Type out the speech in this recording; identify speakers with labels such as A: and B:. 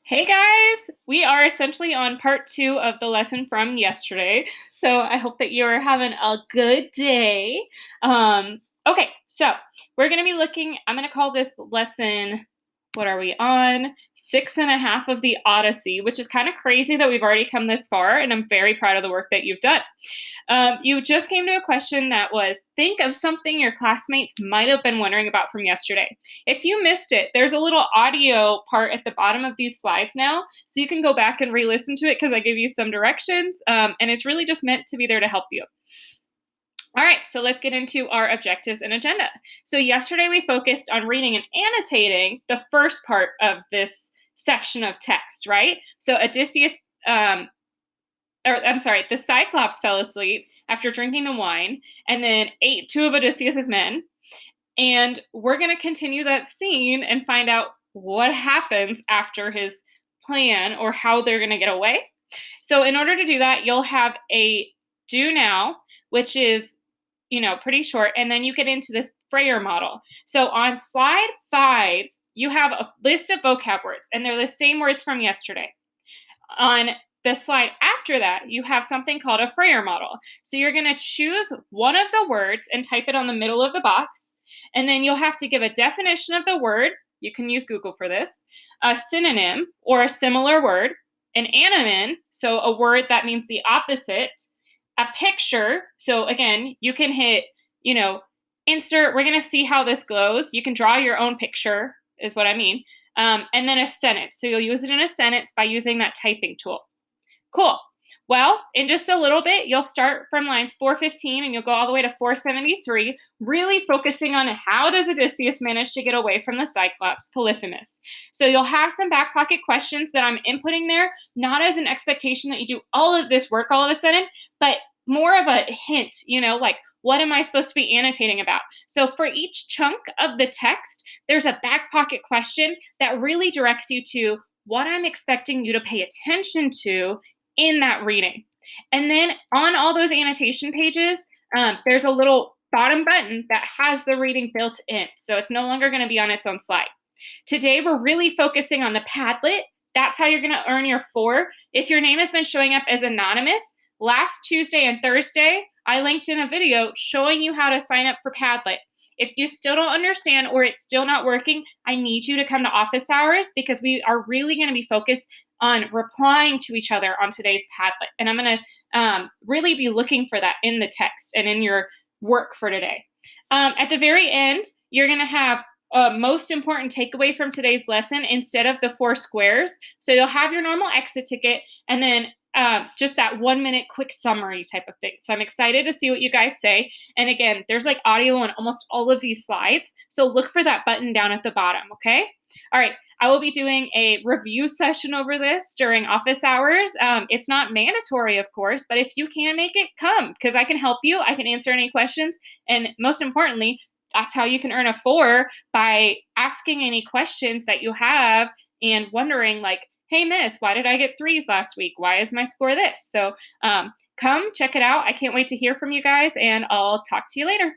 A: Hey guys! We are essentially on part two of the lesson from yesterday. So I hope that you're having a good day. Okay, so we're going to be looking, I'm going to call this lesson, what are we on? 6.5 of the Odyssey, which is kind of crazy that we've already come this far, and I'm very proud of the work that you've done. You just came to a question that was think of something your classmates might have been wondering about from yesterday. If you missed it, there's a little audio part at the bottom of these slides now, so you can go back and re listen to it because I give you some directions, and it's really just meant to be there to help you. All right, so let's get into our objectives and agenda. So, yesterday we focused on reading and annotating the first part of this section of text, right? So, Odysseus um, or I'm sorry, the Cyclops fell asleep after drinking the wine and then ate two of Odysseus's men. And we're going to continue that scene and find out what happens after his plan or how they're going to get away. So, in order to do that, you'll have a do now, which is, pretty short. And then you get into this Freyer model. So, on slide 5, you have a list of vocab words, and they're the same words from yesterday. On the slide after that, you have something called a Freyer model. So you're going to choose one of the words and type it on the middle of the box. And then you'll have to give a definition of the word. You can use Google for this, a synonym or a similar word, an anonym, so a word that means the opposite, a picture. So again, you can hit, insert. We're going to see how this goes. You can draw your own picture, is what I mean. And then a sentence. So you'll use it in a sentence by using that typing tool. Cool. Well, in just a little bit, you'll start from lines 415 and you'll go all the way to 473, really focusing on how does Odysseus manage to get away from the Cyclops, Polyphemus. So you'll have some back pocket questions that I'm inputting there, not as an expectation that you do all of this work all of a sudden, but more of a hint, like what am I supposed to be annotating about? So for each chunk of the text, there's a back pocket question that really directs you to what I'm expecting you to pay attention to in that reading. And then on all those annotation pages, there's a little bottom button that has the reading built in. So it's no longer going to be on its own slide. Today, we're really focusing on the Padlet. That's how you're going to earn your 4. If your name has been showing up as anonymous, last Tuesday and Thursday, I linked in a video showing you how to sign up for Padlet. If you still don't understand or it's still not working, I need you to come to office hours because we are really going to be focused on replying to each other on today's Padlet. And I'm going to really be looking for that in the text and in your work for today. At the very end, you're going to have most important takeaway from today's lesson instead of the 4 squares. So you'll have your normal exit ticket and then just that 1-minute quick summary type of thing. So I'm excited to see what you guys say. And again, there's like audio on almost all of these slides. So look for that button down at the bottom, okay? All right. I will be doing a review session over this during office hours. It's not mandatory, of course, but if you can make it, come because I can help you. I can answer any questions. And most importantly, that's how you can earn a 4 by asking any questions that you have and wondering, like, hey, miss, why did I get 3s last week? Why is my score this? So come check it out. I can't wait to hear from you guys, and I'll talk to you later.